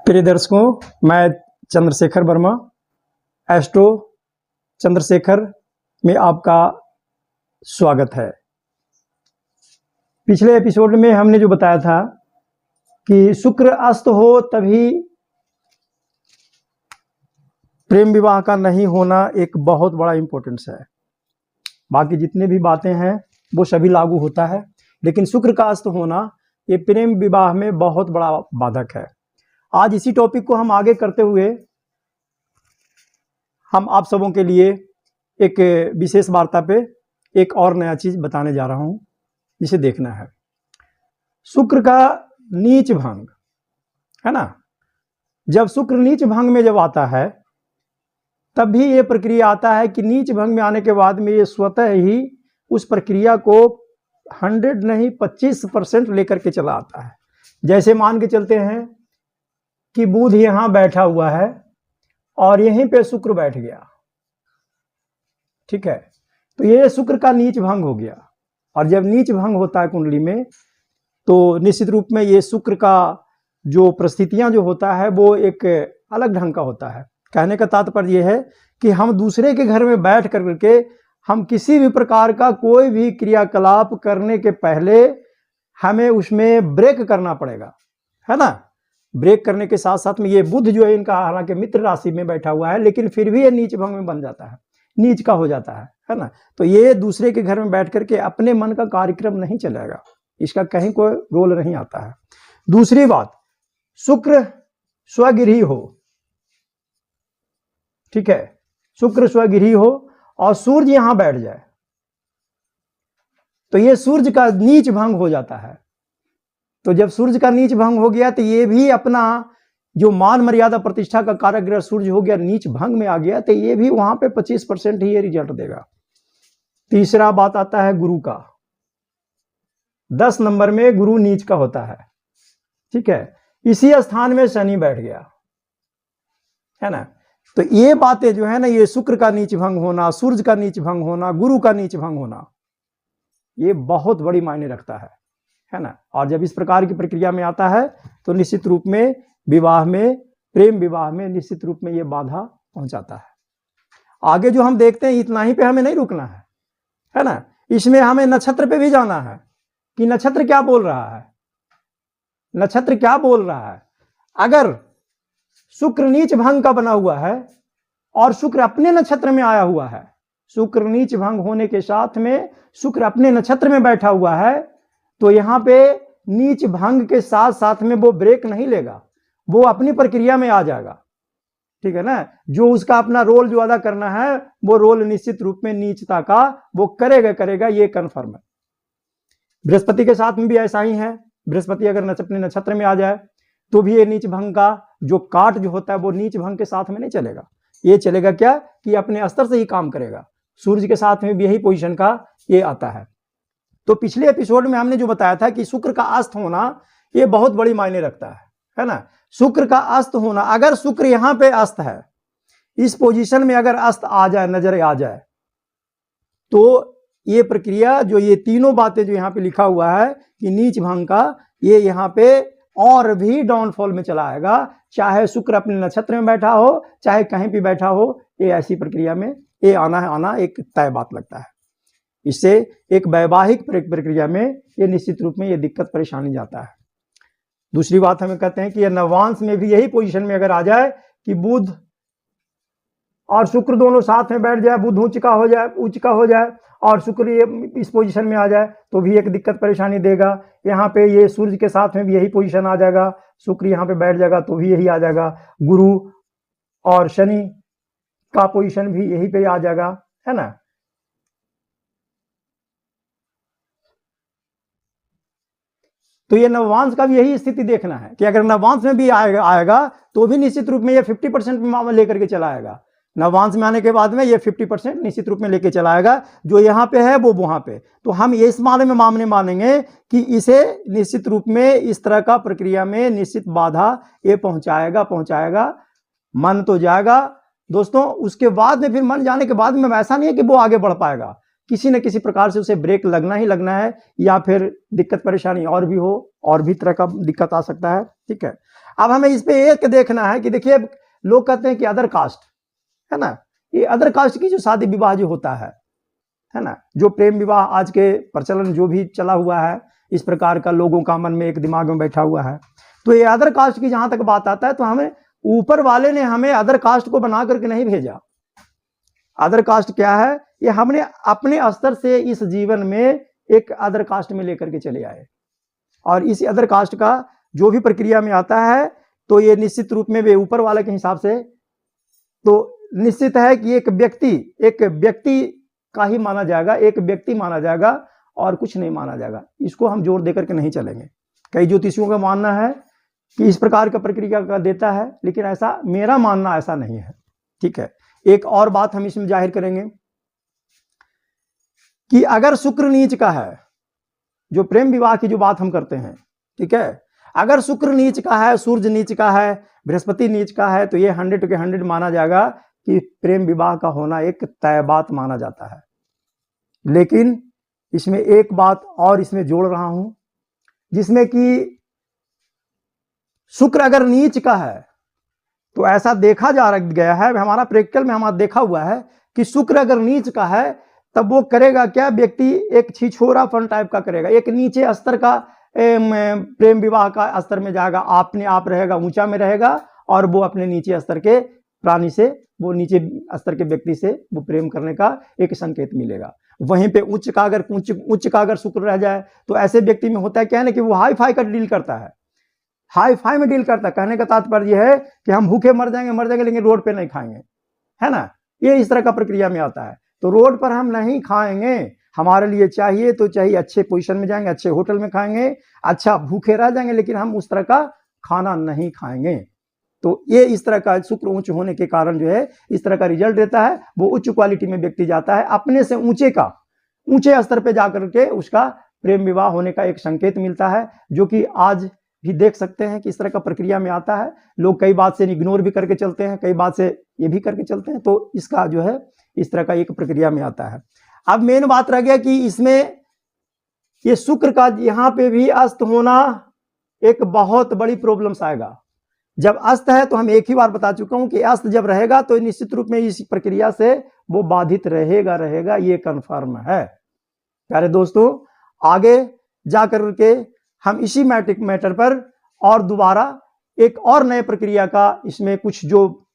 प्रिय दर्शकों, मैं चंद्रशेखर वर्मा, एस्ट्रो चंद्रशेखर में आपका स्वागत है। पिछले एपिसोड में हमने जो बताया था कि शुक्र अस्त हो तभी प्रेम विवाह का नहीं होना एक बहुत बड़ा इंपॉर्टेंस है। बाकी जितने भी बातें हैं वो सभी लागू होता है, लेकिन शुक्र का अस्त होना ये प्रेम विवाह में बहुत बड़ा बाधक है। आज इसी टॉपिक को हम आगे करते हुए हम आप सबों के लिए एक विशेष वार्ता पे एक और नया चीज बताने जा रहा हूं, जिसे देखना है। शुक्र का नीच भंग है ना। जब शुक्र नीच भंग में जब आता है तब भी ये प्रक्रिया आता है कि नीच भंग में आने के बाद में ये स्वतः ही उस प्रक्रिया को 100 नहीं 25% लेकर के चला आता है। जैसे मान के चलते हैं कि बुध यहां बैठा हुआ है और यहीं पे शुक्र बैठ गया, ठीक है, तो ये शुक्र का नीच भंग हो गया। और जब नीच भंग होता है कुंडली में तो निश्चित रूप में ये शुक्र का जो परिस्थितियां जो होता है वो एक अलग ढंग का होता है। कहने का तात्पर्य यह है कि हम दूसरे के घर में बैठ करके हम किसी भी प्रकार का कोई भी क्रियाकलाप करने के पहले हमें उसमें ब्रेक करना पड़ेगा, है ना। ब्रेक करने के साथ साथ में ये बुध जो है इनका हालांकि मित्र राशि में बैठा हुआ है, लेकिन फिर भी ये नीच भंग में बन जाता है, नीच का हो जाता है ना। तो ये दूसरे के घर में बैठ करके अपने मन का कार्यक्रम नहीं चलेगा, इसका कहीं कोई रोल नहीं आता है। दूसरी बात, शुक्र स्वगृही हो, ठीक है, शुक्र स्वगृही हो और सूर्य यहां बैठ जाए तो ये सूर्य का नीच भंग हो जाता है। तो जब सूर्य का नीच भंग हो गया तो ये भी अपना जो मान मर्यादा प्रतिष्ठा का कारक ग्रह सूर्य हो गया, नीच भंग में आ गया, तो ये भी वहां पे 25% ही ये रिजल्ट देगा। तीसरा बात आता है गुरु का। 10 नंबर में गुरु नीच का होता है, ठीक है, इसी स्थान में शनि बैठ गया, है ना। तो ये बातें जो है ना, ये शुक्र का नीच भंग होना, सूर्य का नीच भंग होना, गुरु का नीच भंग होना, ये बहुत बड़ी मायने रखता है ना। और जब इस प्रकार की प्रक्रिया में आता है तो निश्चित रूप में विवाह में, प्रेम विवाह में निश्चित रूप में ये बाधा पहुंचाता है। आगे जो हम देखते हैं इतना ही पे हमें नहीं रुकना है ना। इसमें हमें नक्षत्र पे भी जाना है कि नक्षत्र क्या बोल रहा है, नक्षत्र क्या बोल रहा है। अगर शुक्र नीच भंग का बना हुआ है और शुक्र अपने नक्षत्र में आया हुआ है, शुक्र नीच भंग होने के साथ में शुक्र अपने नक्षत्र में बैठा हुआ है, तो यहां पे नीच भंग के साथ साथ में वो ब्रेक नहीं लेगा, वो अपनी प्रक्रिया में आ जाएगा, ठीक है ना। जो उसका अपना रोल जो अदा करना है वो रोल निश्चित रूप में नीचता का वो करेगा, ये कन्फर्म है। बृहस्पति के साथ में भी ऐसा ही है। बृहस्पति अगर अपने नक्षत्र में आ जाए तो भी ये नीच भंग का जो काट जो होता है वो नीच भंग के साथ में नहीं चलेगा, ये चलेगा क्या कि अपने स्तर से ही काम करेगा। सूर्य के साथ में भी यही पोजीशन का ये आता है। तो पिछले एपिसोड में हमने जो बताया था कि शुक्र का अस्त होना ये बहुत बड़ी मायने रखता है ना। शुक्र का अस्त होना, अगर शुक्र यहां पे अस्त है, इस पोजीशन में अगर अस्त आ जाए, नजर आ जाए, तो ये प्रक्रिया जो ये तीनों बातें जो यहां पे लिखा हुआ है कि नीच भंग का, ये यहां पे और भी डाउनफॉल में चला आएगा। चाहे शुक्र अपने नक्षत्र में बैठा हो, चाहे कहीं भी बैठा हो, ये ऐसी प्रक्रिया में ये आना एक तय बात लगता है। इससे एक वैवाहिक प्रक्रिया में ये निश्चित रूप में ये दिक्कत परेशानी जाता है। दूसरी बात हमें कहते हैं कि ये नवांश में भी यही पोजीशन में अगर आ जाए कि बुध और शुक्र दोनों साथ में बैठ जाए, बुध उच्च का हो जाए और शुक्र ये इस पोजीशन में आ जाए तो भी एक दिक्कत परेशानी देगा। यहाँ पे ये सूर्य के साथ में भी यही पोजीशन आ जाएगा, शुक्र यहाँ पे बैठ जाएगा तो भी यही आ जाएगा। गुरु और शनि का पोजीशन भी यही पे आ जाएगा, है ना। तो ये नववांश का भी यही स्थिति देखना है कि अगर नववांश में भी आएगा तो भी निश्चित रूप में ये 50% में लेकर के चला आएगा। नववांश में आने के बाद में ये 50% निश्चित रूप में लेके चला आएगा। जो यहाँ पे है वो वहां पे, तो हम ये इस माने में मानेंगे कि इसे निश्चित रूप में इस तरह का प्रक्रिया में निश्चित बाधा ये पहुंचाएगा। मन तो जाएगा दोस्तों, उसके बाद में फिर मन जाने के बाद में ऐसा नहीं है कि वो आगे बढ़ पाएगा, किसी न किसी प्रकार से उसे ब्रेक लगना ही लगना है, या फिर दिक्कत परेशानी और भी हो, और भी तरह का दिक्कत आ सकता है, ठीक है। अब हमें इस पे एक देखना है कि देखिए लोग कहते हैं कि अदर कास्ट है ना, ये अदर कास्ट की जो शादी विवाह जो होता है ना, जो प्रेम विवाह आज के प्रचलन जो भी चला हुआ है, इस प्रकार का लोगों का मन में एक दिमाग में बैठा हुआ है। तो ये अदर कास्ट की जहां तक बात आता है तो हमें ऊपर वाले ने हमें अदर कास्ट को बना करके नहीं भेजा। अदर कास्ट क्या है, ये हमने अपने स्तर से इस जीवन में एक अदर कास्ट में लेकर के चले आए, और इस अदर कास्ट का जो भी प्रक्रिया में आता है तो ये निश्चित रूप में वे ऊपर वाले के हिसाब से तो निश्चित है कि एक व्यक्ति का ही माना जाएगा, एक व्यक्ति माना जाएगा और कुछ नहीं माना जाएगा। इसको हम जोर देकर के नहीं चलेंगे। कई ज्योतिषियों का मानना है कि इस प्रकार का प्रक्रिया का देता है, लेकिन ऐसा मेरा मानना ऐसा नहीं है। ठीक है, एक और बात हम इसमें जाहिर करेंगे कि अगर शुक्र नीच का है, जो प्रेम विवाह की जो बात हम करते हैं, ठीक है, अगर शुक्र नीच का है, सूर्य नीच का है, बृहस्पति नीच का है, तो ये 100 के 100 माना जाएगा कि प्रेम विवाह का होना एक तय बात माना जाता है। लेकिन इसमें एक बात और इसमें जोड़ रहा हूं, जिसमें कि शुक्र अगर नीच का है तो ऐसा देखा जा गया है, हमारा प्रैक्टिकल में हमारा देखा हुआ है कि शुक्र अगर नीच का है तब वो करेगा क्या, व्यक्ति एक छिछोरापन टाइप का करेगा, एक नीचे स्तर का प्रेम विवाह का स्तर में जाएगा, अपने आप रहेगा, ऊंचा में रहेगा, और वो अपने नीचे स्तर के प्राणी से, वो नीचे स्तर के व्यक्ति से वो प्रेम करने का एक संकेत मिलेगा। वहीं पे उच्च का अगर शुक्र रह जाए तो ऐसे व्यक्ति में होता है क्या है ना कि वो हाई फाई का डील करता है, हाई फाई में डील करता है। कहने का तात्पर्य है कि हम भूखे मर जाएंगे लेकिन रोड पे नहीं खाएंगे, है ना, ये इस तरह का प्रक्रिया में आता है। तो रोड पर हम नहीं खाएंगे, हमारे लिए चाहिए तो चाहिए अच्छे पोजीशन में जाएंगे, अच्छे होटल में खाएंगे, अच्छा भूखे रह जाएंगे, लेकिन हम उस तरह का खाना नहीं खाएंगे। तो ये इस तरह का शुक्र उच्च होने के कारण जो है इस तरह का रिजल्ट देता है। वो उच्च क्वालिटी में व्यक्ति जाता है, अपने से ऊंचे स्तर पे जाकर के उसका प्रेम विवाह होने का एक संकेत मिलता है, जो कि आज भी देख सकते हैं कि इस तरह का प्रक्रिया में आता है। लोग कई बात से इग्नोर भी करके चलते हैं, कई बात से ये भी करके चलते हैं, तो इसका जो है इस तरह का एक प्रक्रिया में आता है। अब मेन बात रह गया कि इसमें ये शुक्र का यहाँ पे भी अस्त होना एक बहुत बड़ी प्रॉब्लम्स आएगा। जब अस्त है तो हम एक ही बार बता चुका हूं कि अस्त जब रहेगा तो निश्चित रूप में इस प्रक्रिया से वो बाधित रहेगा, ये कंफर्म है। प्यारे दोस्तों, आगे जाकर के हम इसी मैटर पर और दोबारा एक और नए प्रक्रिया का, इसमें कुछ जो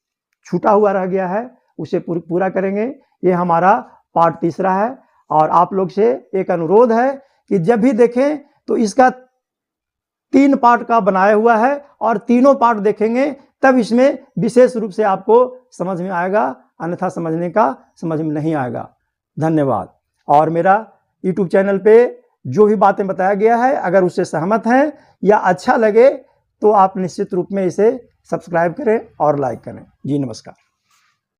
छूटा हुआ रह गया है उसे पूरा करेंगे। ये हमारा पार्ट 3 है, और आप लोग से एक अनुरोध है कि जब भी देखें तो इसका 3 पार्ट का बनाया हुआ है, और तीनों पार्ट देखेंगे तब इसमें विशेष रूप से आपको समझ में आएगा, अन्यथा समझ में नहीं आएगा। धन्यवाद। और मेरा YouTube चैनल पे जो भी बातें बताया गया है, अगर उससे सहमत हैं या अच्छा लगे तो आप निश्चित रूप में इसे सब्सक्राइब करें और लाइक करें। जी नमस्कार।